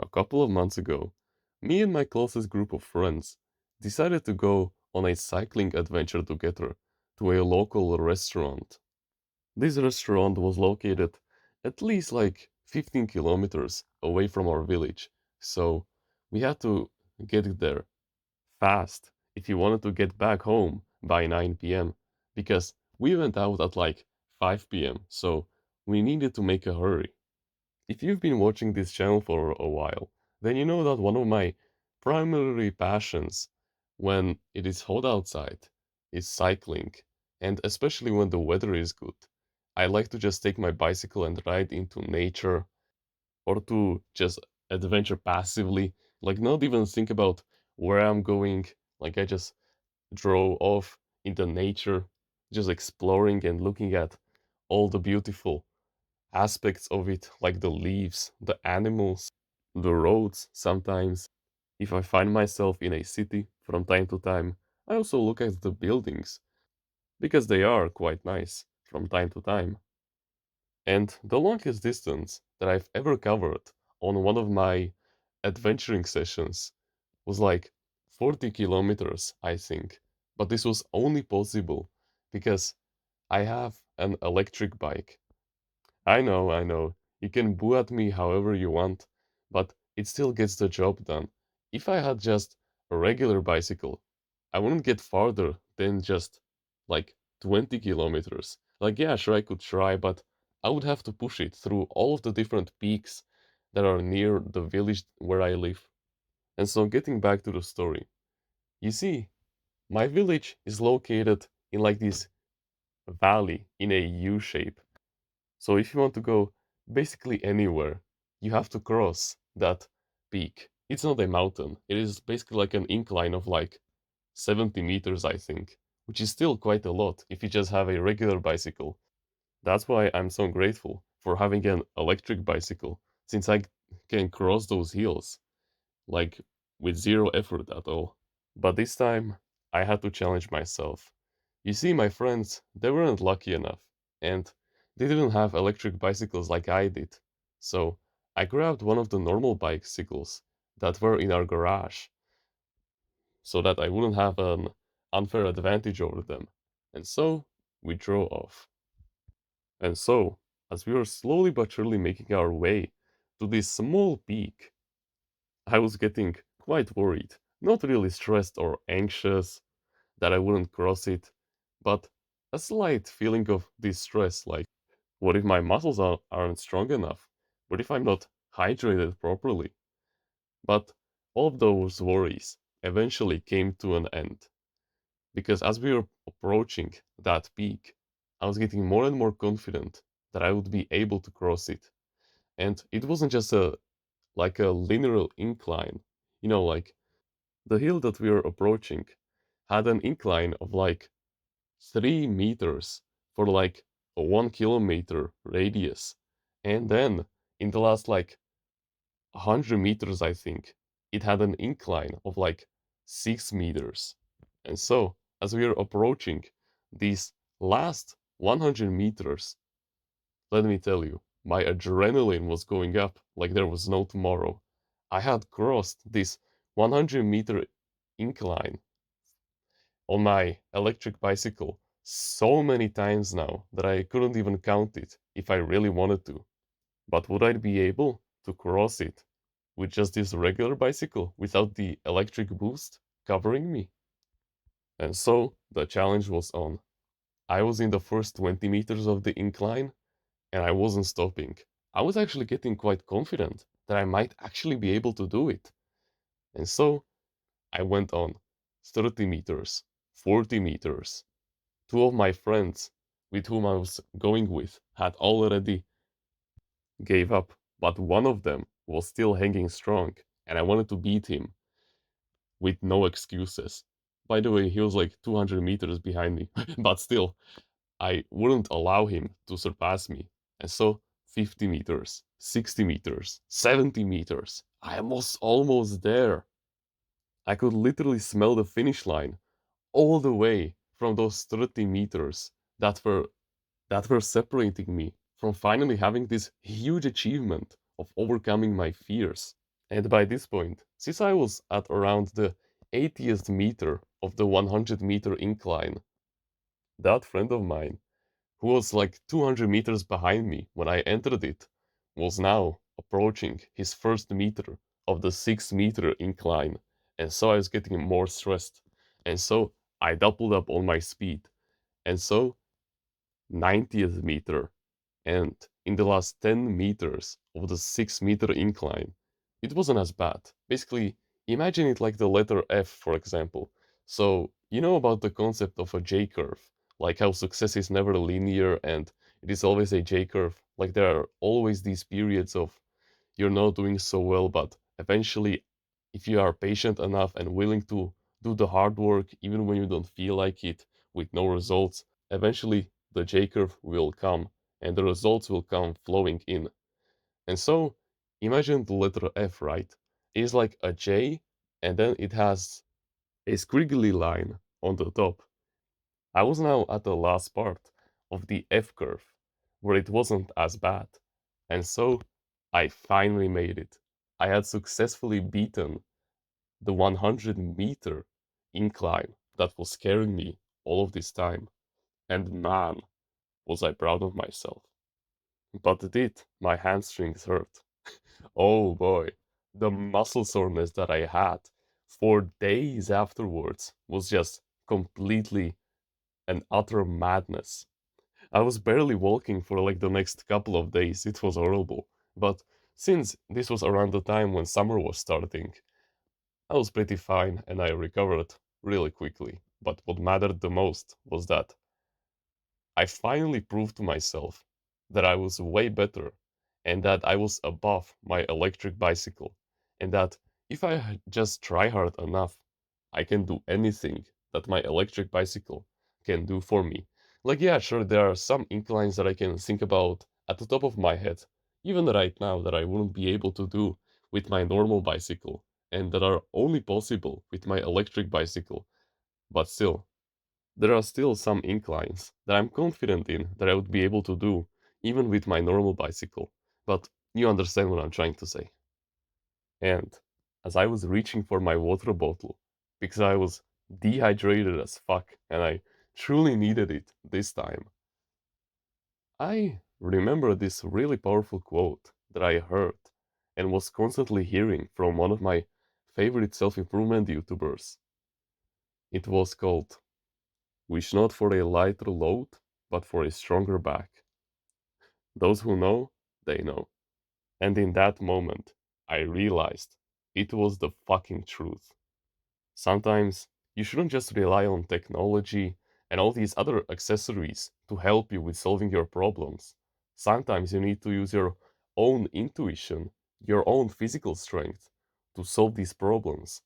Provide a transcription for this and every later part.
A couple of months ago, me and my closest group of friends decided to go on a cycling adventure together to a local restaurant. This restaurant was located at least like 15 kilometers away from our village, so we had to get there fast if you wanted to get back home by 9 p.m. because we went out at like 5 p.m., so we needed to make a hurry. If you've been watching this channel for a while, then you know that one of my primary passions when it is hot outside is cycling, and especially when the weather is good. I like to just take my bicycle and ride into nature or to just adventure passively, like not even think about where I'm going. Like I just drove off into nature, just exploring and looking at all the beautiful aspects of it, like the leaves, the animals, the roads sometimes. If I find myself in a city from time to time, I also look at the buildings because they are quite nice from time to time. And the longest distance that I've ever covered on one of my adventuring sessions was like 40 kilometers, I think. But this was only possible because I have an electric bike. I know. You can boo at me however you want, but it still gets the job done. If I had just a regular bicycle, I wouldn't get farther than just like 20 kilometers. Like, yeah, sure, I could try, but I would have to push it through all of the different peaks that are near the village where I live. And so, getting back to the story, you see, my village is located in like this valley in a U shape. So if you want to go basically anywhere, you have to cross that peak. It's not a mountain. It is basically like an incline of like 70 meters, I think, which is still quite a lot if you just have a regular bicycle. That's why I'm so grateful for having an electric bicycle, since I can cross those hills like with zero effort at all. But this time, I had to challenge myself. You see, my friends, they weren't lucky enough, and they didn't have electric bicycles like I did. So I grabbed one of the normal bicycles that were in our garage so that I wouldn't have an unfair advantage over them. And so we drove off. And so, as we were slowly but surely making our way to this small peak, I was getting quite worried. Not really stressed or anxious that I wouldn't cross it, but a slight feeling of distress like, what if my aren't strong enough? What if I'm not hydrated properly? But all of those worries eventually came to an end because as we were approaching that peak, I was getting more and more confident that I would be able to cross it. And it wasn't just a linear incline, like the hill that we were approaching had an incline of like 3 meters for like a 1 kilometer radius. And then in the last like 100 meters, I think, it had an incline of like 6 meters. And so, as we were approaching these last 100 meters, let me tell you, my adrenaline was going up like there was no tomorrow. I had crossed this 100-meter incline on my electric bicycle so many times now that I couldn't even count it if I really wanted to. But would I be able to cross it with just this regular bicycle without the electric boost covering me? And so the challenge was on. I was in the first 20 meters of the incline and I wasn't stopping. I was actually getting quite confident that I might actually be able to do it. And so I went on 30 meters, 40 meters. Two of my friends with whom I was going with had already gave up, but one of them was still hanging strong, and I wanted to beat him with no excuses. By the way, he was like 200 meters behind me, but still, I wouldn't allow him to surpass me. And so 50 meters, 60 meters, 70 meters. I was almost there. I could literally smell the finish line all the way from those 30 meters that were separating me from finally having this huge achievement of overcoming my fears. And by this point, since I was at around the 80th meter of the 100-meter incline, that friend of mine, who was like 200 meters behind me when I entered it, was now approaching his first meter of the 6-meter incline. And so I was getting more stressed. And so I doubled up on my speed. And so 90th meter, and in the last 10 meters of the 6-meter incline, it wasn't as bad. Basically, imagine it like the letter F, for example. So, you know about the concept of a J curve, like how success is never linear and it is always a J curve. Like there are always these periods of you're not doing so well, but eventually, if you are patient enough and willing to do the hard work, even when you don't feel like it, with no results, eventually the J curve will come and the results will come flowing in. And so, imagine the letter F, right? It is like a J, and then it has a squiggly line on the top. I was now at the last part of the F curve, where it wasn't as bad. And so I finally made it. I had successfully beaten the 100-meter incline that was scaring me all of this time. And man, was I proud of myself. But did my hamstrings hurt? Oh boy, the muscle soreness that I had for days afterwards was just completely and utter madness. I was barely walking for like the next couple of days. It was horrible. But since this was around the time when summer was starting, I was pretty fine and I recovered really quickly. But what mattered the most was that I finally proved to myself that I was way better and that I was above my electric bicycle and that if I just try hard enough, I can do anything that my electric bicycle can do for me. Like, yeah, sure, there are some inclines that I can think about at the top of my head, even right now, that I wouldn't be able to do with my normal bicycle and that are only possible with my electric bicycle. But still, there are still some inclines that I'm confident in that I would be able to do even with my normal bicycle. But you understand what I'm trying to say. And as I was reaching for my water bottle, because I was dehydrated as fuck and I truly needed it this time, I remember this really powerful quote that I heard and was constantly hearing from one of my favorite self improvement YouTubers. It was called Wish not for a lighter load, but for a stronger back. Those who know, they know. And in that moment, I realized it was the fucking truth. Sometimes you shouldn't just rely on technology and all these other accessories to help you with solving your problems. Sometimes you need to use your own intuition, your own physical strength to solve these problems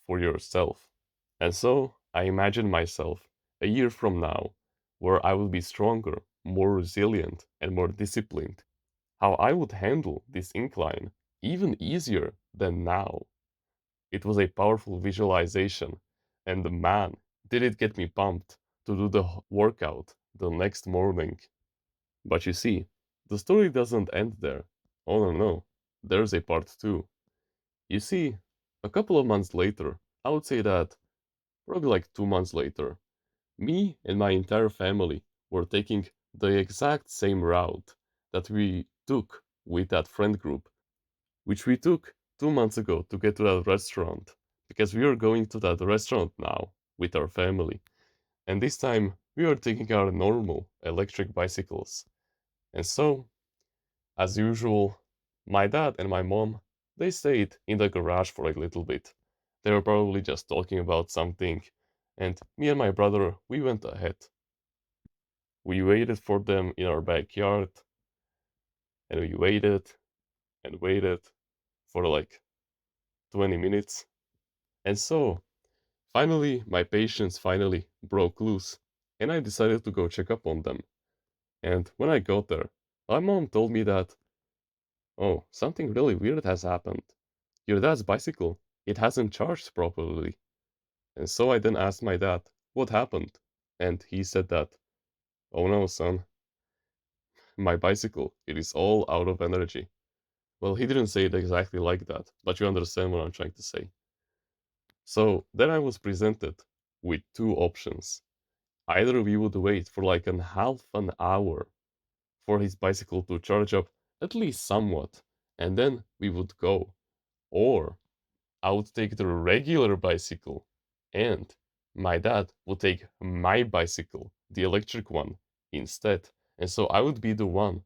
for yourself. And so I imagine myself a year from now where I will be stronger, more resilient, and more disciplined. How I would handle this incline even easier than now. It was a powerful visualization, and man, did it get me pumped to do the workout the next morning. But you see, the story doesn't end there. Oh no, no, there's a part two. You see, a couple of months later, I would say that probably like 2 months later, me and my entire family were taking the exact same route that we took with that friend group, which we took 2 months ago to get to that restaurant, because we are going to that restaurant now with our family. And this time we are taking our normal electric bicycles. And so, as usual, my dad and my mom, they stayed in the garage for a little bit. They were probably just talking about something, and me and my brother, we went ahead. We waited for them in our backyard, and we waited and waited for like 20 minutes. And so, finally, my patience finally broke loose, and I decided to go check up on them. And when I got there, my mom told me that, oh, something really weird has happened. Your dad's bicycle, it hasn't charged properly. And so I then asked my dad, what happened? And he said that, oh no, son, my bicycle, it is all out of energy. Well, he didn't say it exactly like that, but you understand what I'm trying to say. So then I was presented with two options. Either we would wait for like an half an hour for his bicycle to charge up at least somewhat, and then we would go. Or I would take the regular bicycle, and my dad would take my bicycle, the electric one, instead. And so I would be the one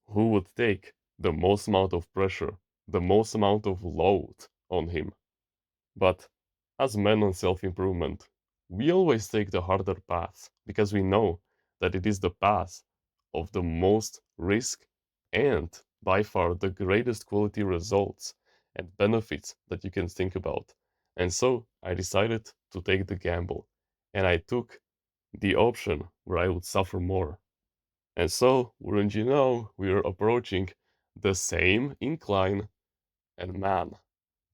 who would take the most amount of pressure, the most amount of load on him. But as men on self improvement, we always take the harder path because we know that it is the path of the most risk and by far the greatest quality results and benefits that you can think about. And so I decided to take the gamble and I took the option where I would suffer more. And so, wouldn't you know, we are approaching the same incline, and man,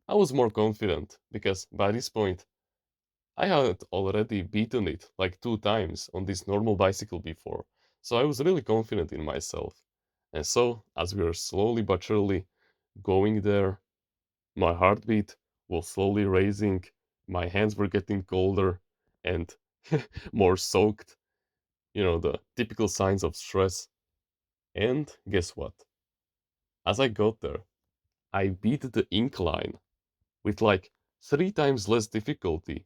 I was more confident because by this point I had already beaten it like 2 times on this normal bicycle before, so I was really confident in myself. And so, as we were slowly but surely going there, my heartbeat was slowly raising, my hands were getting colder and more soaked, the typical signs of stress. And guess what? As I got there, I beat the incline with like 3 times less difficulty,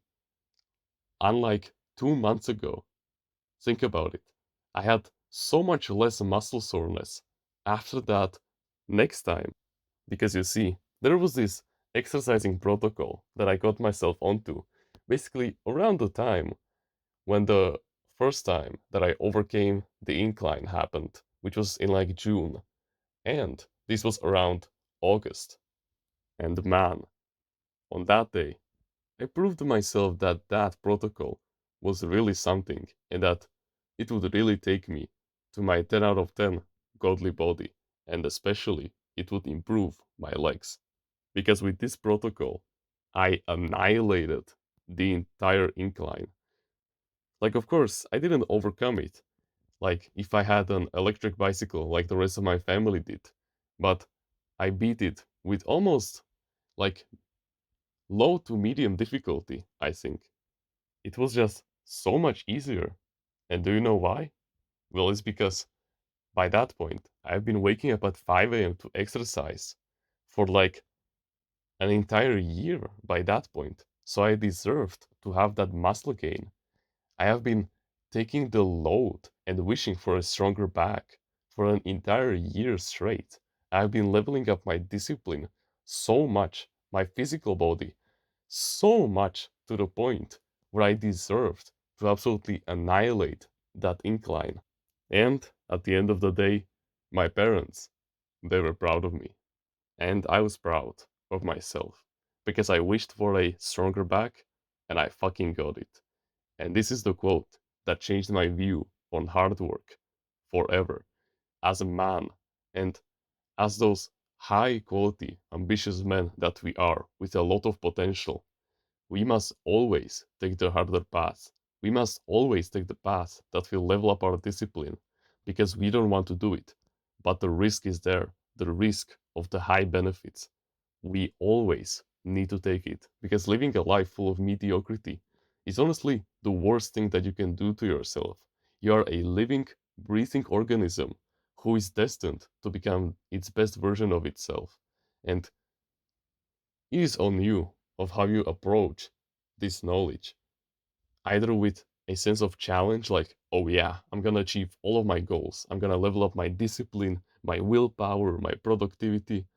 unlike 2 months ago. Think about it. I had so much less muscle soreness after that next time. Because you see, there was this exercising protocol that I got myself onto basically around the time when the first time that I overcame the incline happened, which was in like June. And this was around August. And man, on that day, I proved to myself that that protocol was really something and that it would really take me to my 10 out of 10 godly body, and especially it would improve my legs. Because with this protocol, I annihilated the entire incline. Like, of course, I didn't overcome it, like if I had an electric bicycle like the rest of my family did, but I beat it with almost like low to medium difficulty, I think. It was just so much easier. And do you know why? Well, it's because by that point, I've been waking up at 5 a.m. to exercise for like an entire year by that point. So I deserved to have that muscle gain. I have been taking the load and wishing for a stronger back for an entire year straight. I've been leveling up my discipline so much, my physical body, so much to the point where I deserved to absolutely annihilate that incline. And at the end of the day, my parents, they were proud of me. And I was proud of myself because I wished for a stronger back and I fucking got it. And this is the quote that changed my view on hard work forever as a man and as those high quality, ambitious men that we are with a lot of potential. We must always take the harder path. We must always take the path that will level up our discipline because we don't want to do it. But the risk is there, the risk of the high benefits. We always need to take it because living a life full of mediocrity is honestly the worst thing that you can do to yourself. You are a living, breathing organism who is destined to become its best version of itself. And it is on you of how you approach this knowledge, either with a sense of challenge, like, oh yeah, I'm gonna achieve all of my goals, I'm gonna level up my discipline, my willpower, my productivity,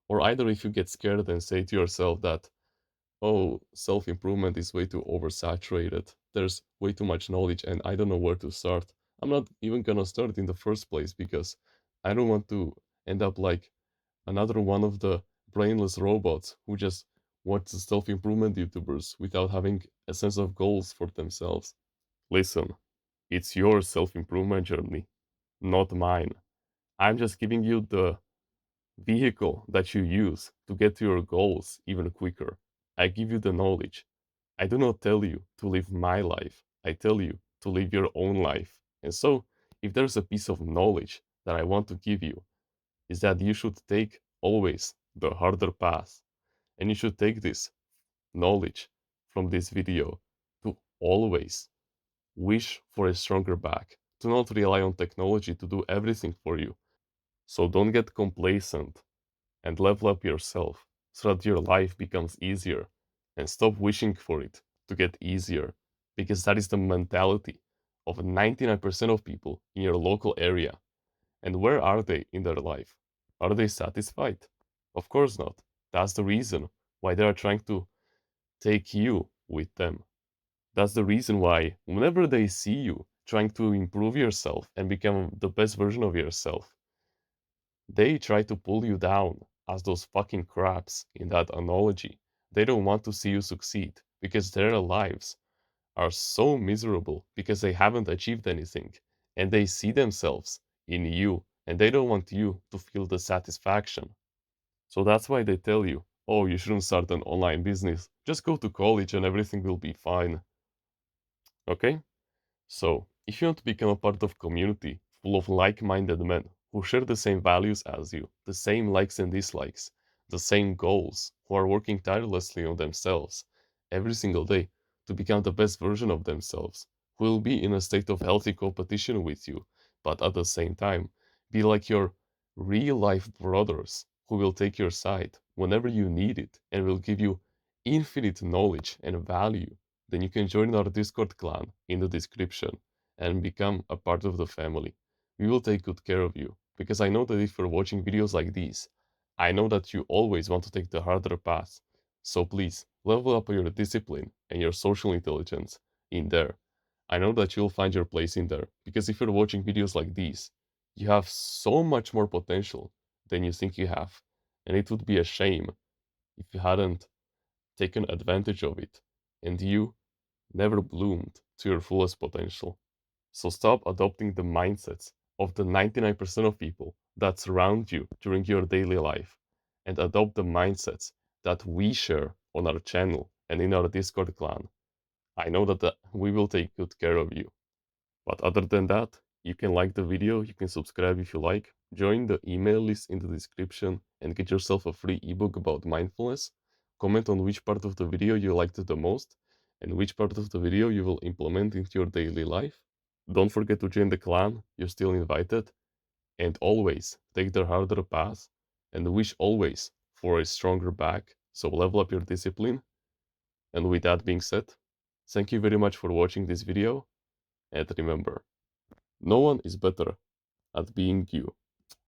or either if you get scared and say to yourself that, oh, self improvement is way too oversaturated, there's way too much knowledge, and I don't know where to start. I'm not even gonna start in the first place because I don't want to end up like another one of the brainless robots who just watch the self improvement YouTubers without having a sense of goals for themselves. Listen, it's your self improvement journey, not mine. I'm just giving you the vehicle that you use to get to your goals even quicker. I give you the knowledge. I do not tell you to live my life. I tell you to live your own life. And so, if there's a piece of knowledge that I want to give you, is that you should take always the harder path. And you should take this knowledge from this video to always wish for a stronger back, to not rely on technology to do everything for you. So don't get complacent and level up yourself so that your life becomes easier, and stop wishing for it to get easier, because that is the mentality of 99% of people in your local area. And where are they in their life? Are they satisfied? Of course not. That's the reason why they are trying to take you with them. That's the reason why whenever they see you trying to improve yourself and become the best version of yourself, they try to pull you down as those fucking crabs in that analogy. They don't want to see you succeed because their lives are so miserable because they haven't achieved anything, and they see themselves in you, and they don't want you to feel the satisfaction. So that's why they tell you, oh, you shouldn't start an online business. Just go to college and everything will be fine. Okay? So, if you want to become a part of a community full of like-minded men who share the same values as you, the same likes and dislikes, the same goals, who are working tirelessly on themselves every single day to become the best version of themselves, who will be in a state of healthy competition with you, but at the same time be like your real-life brothers who will take your side whenever you need it and will give you infinite knowledge and value, then you can join our Discord clan in the description and become a part of the family. We will take good care of you, because I know that if you're watching videos like these, I know that you always want to take the harder path. So please, level up your discipline and your social intelligence in there. I know that you'll find your place in there, because if you're watching videos like these, you have so much more potential than you think you have, and it would be a shame if you hadn't taken advantage of it, and you never bloomed to your fullest potential. So stop adopting the mindsets of the 99% of people that surround you during your daily life, and adopt the mindsets that we share on our channel and in our Discord clan. I know that we will take good care of you. But other than that, you can like the video, you can subscribe if you like, join the email list in the description and get yourself a free ebook about mindfulness. Comment on which part of the video you liked the most and which part of the video you will implement into your daily life. Don't forget to join the clan, you're still invited. And always take the harder path and wish always for a stronger back, so level up your discipline. And with that being said, thank you very much for watching this video, and remember, no one is better at being you.